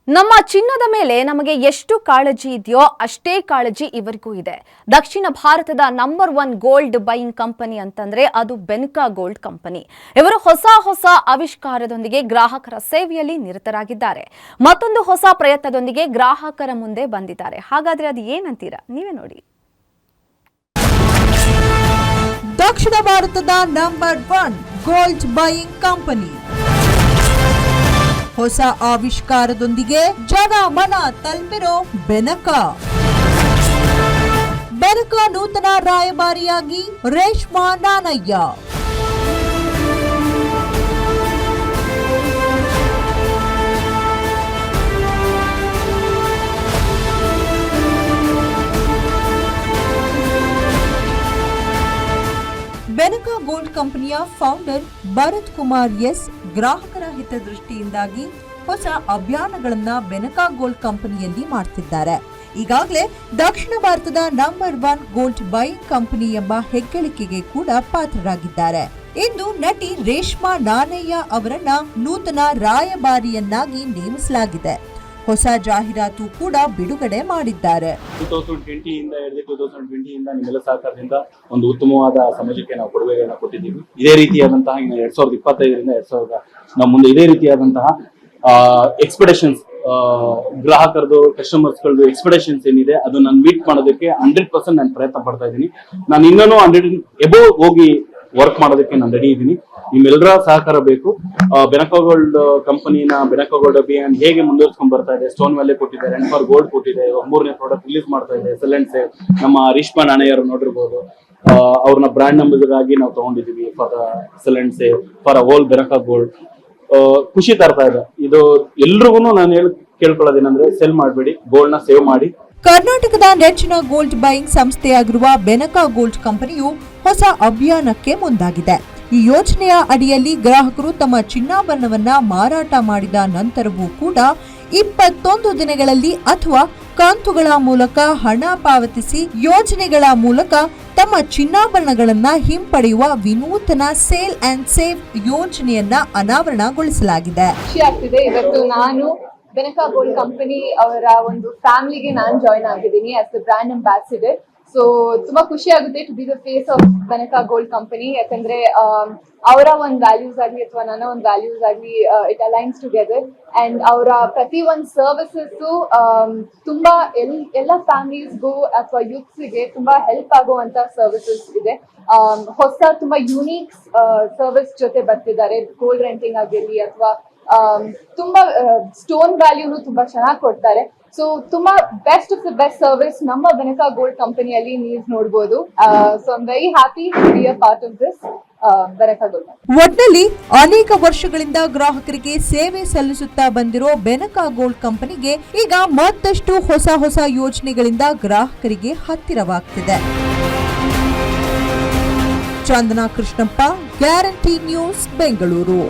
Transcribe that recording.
ನಮ್ಮ ಚಿನ್ನದ ಮೇಲೆ ನಮಗೆ ಎಷ್ಟು ಕಾಳಜಿ ಇದೆಯೋ ಅಷ್ಟೇ ಕಾಳಜಿ ಇವರಿಗೂ ಇದೆ. ದಕ್ಷಿಣ ಭಾರತದ ನಂಬರ್ 1 ಗೋಲ್ಡ್ ಬೈಯಿಂಗ್ ಕಂಪನಿ ಅಂತಂದ್ರೆ ಅದು ಬೆನಕಾ ಗೋಲ್ಡ್ ಕಂಪನಿ. ಇವರು ಹೊಸ ಆವಿಷ್ಕಾರದೊಂದಿಗೆ ಗ್ರಾಹಕರ ಸೇವೆಯಲ್ಲಿ ನಿರತರಾಗಿದ್ದಾರೆ. ಮತ್ತೊಂದು ಹೊಸ ಪ್ರಯತ್ನದೊಂದಿಗೆ ಗ್ರಾಹಕರ ಮುಂದೆ ಬಂದಿದ್ದಾರೆ. ಹಾಗಾದ್ರೆ ಅದು ಏನಂತೀರಾ? ನೀವೇ ನೋಡಿ. ದಕ್ಷಿಣ ಭಾರತದ ನಂಬರ್ 1 ಗೋಲ್ಡ್ ಬೈಯಿಂಗ್ ಕಂಪನಿ ಹೊಸ ಆವಿಷ್ಕಾರದೊಂದಿಗೆ ಜನಮನ ತಲುಪಿರೋ ಬೆನಕಾ ನೂತನ ರಾಯಭಾರಿಯಾಗಿ ರೇಷ್ಮಾ ನಾನಯ್ಯ. ಬೆನಕಾ ಗೋಲ್ಡ್ ಕಂಪನಿಯ ಫೌಂಡರ್ ಭರತ್ ಕುಮಾರ್ ಎಸ್ ಗ್ರಾಹಕರ ಹಿತದೃಷ್ಟಿಯಿಂದಾಗಿ ಹೊಸ ಅಭಿಯಾನಗಳನ್ನ ಬೆನಕಾ ಗೋಲ್ಡ್ ಕಂಪನಿಯಲ್ಲಿ ಮಾಡ್ತಿದ್ದಾರೆ. ಈಗಾಗಲೇ ದಕ್ಷಿಣ ಭಾರತದ ನಂಬರ್ 1 ಗೋಲ್ಡ್ ಬೈಯಿಂಗ್ ಕಂಪನಿ ಎಂಬ ಹೆಗ್ಗಳಿಕೆಗೆ ಕೂಡ ಪಾತ್ರರಾಗಿದ್ದಾರೆ. ಇಂದು ನಟಿ ರೇಷ್ಮಾ ನಾನಯ್ಯ ಅವರನ್ನ ನೂತನ ರಾಯಭಾರಿಯನ್ನಾಗಿ ನೇಮಿಸಲಾಗಿದೆ. ಹೊಸ ಜಾಹೀರಾತು ಕೂಡ ಬಿಡುಗಡೆ ಮಾಡಿದ್ದಾರೆ. 2020 ನಿಮ್ಮೆಲ್ಲ ಸಹಕಾರದಿಂದ ಒಂದು ಉತ್ತಮವಾದ ಸಮಾಜಕ್ಕೆ ನಾವು ಕೊಡುಗೆಯನ್ನು ಕೊಟ್ಟಿದ್ದೀವಿ. ಇದೇ ರೀತಿಯಾದಂತಹ 2025 ನಾವು ಮುಂದೆ ಇದೇ ರೀತಿಯಾದಂತಹ ಎಕ್ಸ್ಪೆಕ್ಟೇಷನ್ಸ್ ಗ್ರಾಹಕರದು ಕಸ್ಟಮರ್ಸ್ಗಳದ್ದು ಎಕ್ಸ್ಪೆಕ್ಟೇಷನ್ಸ್ ಏನಿದೆ ಅದು ನಾನು ಮೀಟ್ ಮಾಡೋದಕ್ಕೆ 100% ನಾನು ಪ್ರಯತ್ನ ಪಡ್ತಾ ಇದ್ದೀನಿ. ನಾನು ಇನ್ನೂ 100 ಎಬೋವ್ ಹೋಗಿ ವರ್ಕ್ ಮಾಡೋದಕ್ಕೆ ನಾನು ರೆಡಿ ಇದ್ದೀನಿ. ನಿಮ್ಮೆಲ್ಲರ ಸಹಕಾರ ಬೇಕು. ಬೆನಕಾ ಗೋಲ್ಡ್ ಕಂಪನಿನ ಬೆನಕಾ ಗೋಲ್ಡ್ ಅಭಿಯಾನ್ ಹೇಗೆ ಮುಂದುವರ್ಸ್ಕೊಂಡ್ ಬರ್ತಾ ಇದೆ, ಸ್ಟೋನ್ ವ್ಯಾಲಿ ಕೊಟ್ಟಿದ್ದಾರೆ, ಎನ್ಫಾರ್ ಗೋಲ್ಡ್ ಕೊಟ್ಟಿದೆ, 3ನೇ ಪ್ರಾಡಕ್ಟ್ ರಿಲೀಸ್ ಮಾಡ್ತಾ ಇದೆ, ಸೆಲ್ ಅಂಡ್ ಸೇವ್. ನಮ್ಮ ರೇಷ್ಮಾ ನಾಣಯ್ಯರು ನೋಡಿರ್ಬೋದು, ಅವ್ರನ್ನ ಬ್ರಾಂಡ್ ನಂಬರ್ ಆಗಿ ನಾವು ತಗೊಂಡಿದೀವಿ for the sell and save for whole Benaka gold. ಖುಷಿ ತರ್ತಾ ಇದೆ. ಇದು ಎಲ್ರಿಗೂ ನಾನು ಕೇಳ್ಕೊಳ್ಳೋದೇನಂದ್ರೆ ಸೆಲ್ ಮಾಡಬೇಡಿ, ಗೋಲ್ಡ್ ನ ಸೇವ್ ಮಾಡಿ. ಕರ್ನಾಟಕದ ನೆಚ್ಚಿನ ಗೋಲ್ಡ್ ಬೈಯಿಂಗ್ ಸಂಸ್ಥೆಯಾಗಿರುವ ಬೆನಕಾ ಗೋಲ್ಡ್ ಕಂಪನಿಯು ಹೊಸ ಅಭಿಯಾನಕ್ಕೆ ಮುಂದಾಗಿದೆ. ಈ ಯೋಜನೆಯ ಅಡಿಯಲ್ಲಿ ಗ್ರಾಹಕರು ತಮ್ಮ ಚಿನ್ನಾಭರಣವನ್ನ ಮಾರಾಟ ಮಾಡಿದ ನಂತರವೂ ಕೂಡ 21 ದಿನಗಳಲ್ಲಿ ಅಥವಾ ಕಂತುಗಳ ಮೂಲಕ ಹಣ ಪಾವತಿಸಿ ಯೋಜನೆಗಳ ಮೂಲಕ ತಮ್ಮ ಚಿನ್ನಾಭರಣಗಳನ್ನ ಹಿಂಪಡೆಯುವ ವಿನೂತನ ಸೇಲ್ ಅಂಡ್ ಸೇವ್ ಯೋಜನೆಯನ್ನ ಅನಾವರಣಗೊಳಿಸಲಾಗಿದೆ. ಇವತ್ತು ನಾನು ಬೆನಕಾ ಗೋಲ್ಡ್ ಕಂಪನಿ ಅವರ ಒಂದು ಫ್ಯಾಮಿಲಿಗೆ ನಾನು ಜಾಯ್ನ್ ಆಗಿದ್ದೀನಿ as a brand ambassador. So ತುಂಬಾ ಖುಷಿ ಆಗುತ್ತೆ to be the face of Benaka gold company. ಯಾಕಂದ್ರೆ ಅವರ ಒಂದು ವ್ಯಾಲ್ಯೂಸ್ ಆಗಲಿ ಅಥವಾ ನನ್ನ ಒಂದು ವ್ಯಾಲ್ಯೂಸ್ ಆಗಲಿ ಇಟ್ ಅಲೈನ್ಸ್ ಟುಗೆದರ್. ಅಂಡ್ ಅವರ ಪ್ರತಿ ಒಂದು ಸರ್ವಿಸಸ್ ತುಂಬಾ ಎಲ್ಲ ಫ್ಯಾಮಿಲೀಸ್ಗೂ ಅಥವಾ ಯೂತ್ಸ್ಗೆ ತುಂಬಾ ಹೆಲ್ಪ್ ಆಗುವಂತ ಸರ್ವಿಸಸ್ ಇದೆ. ಹೊಸ ತುಂಬಾ ಯೂನಿಕ್ ಸರ್ವಿಸ್ ಜೊತೆ ಬರ್ತಿದ್ದಾರೆ. ಗೋಲ್ಡ್ ರೆಂಟಿಂಗ್ ಆಗಿರ್ಲಿ ಅಥವಾ ತುಂಬಾ ಸ್ಟೋನ್ ವ್ಯಾಲ್ಯೂನು ತುಂಬಾ ಚೆನ್ನಾಗಿ ಕೊಡ್ತಾರೆ. ಸೊ ತುಂಬಾ best of the best service ನಮ್ಮ ಬೆನಕಾ ಗೋಲ್ಡ್ ಕಂಪನಿಯಲ್ಲಿ ನೀವು ನೋಡಬಹುದು. So I am very happy to be a part of this Benaka gold. ಒಟ್ನಲ್ಲಿ ಅನೇಕ ವರ್ಷಗಳಿಂದ ಗ್ರಾಹಕರಿಗೆ ಸೇವೆ ಸಲ್ಲಿಸುತ್ತಾ ಬಂದಿರೋ ಬೆನಕಾ ಗೋಲ್ಡ್ ಕಂಪನಿಗೆ ಈಗ ಮತ್ತಷ್ಟು ಹೊಸ ಯೋಜನೆಗಳಿಂದ ಗ್ರಾಹಕರಿಗೆ ಹತ್ತಿರವಾಗ್ತಿದೆ. Chandana Krishnappa, guarantee news, Bengaluru.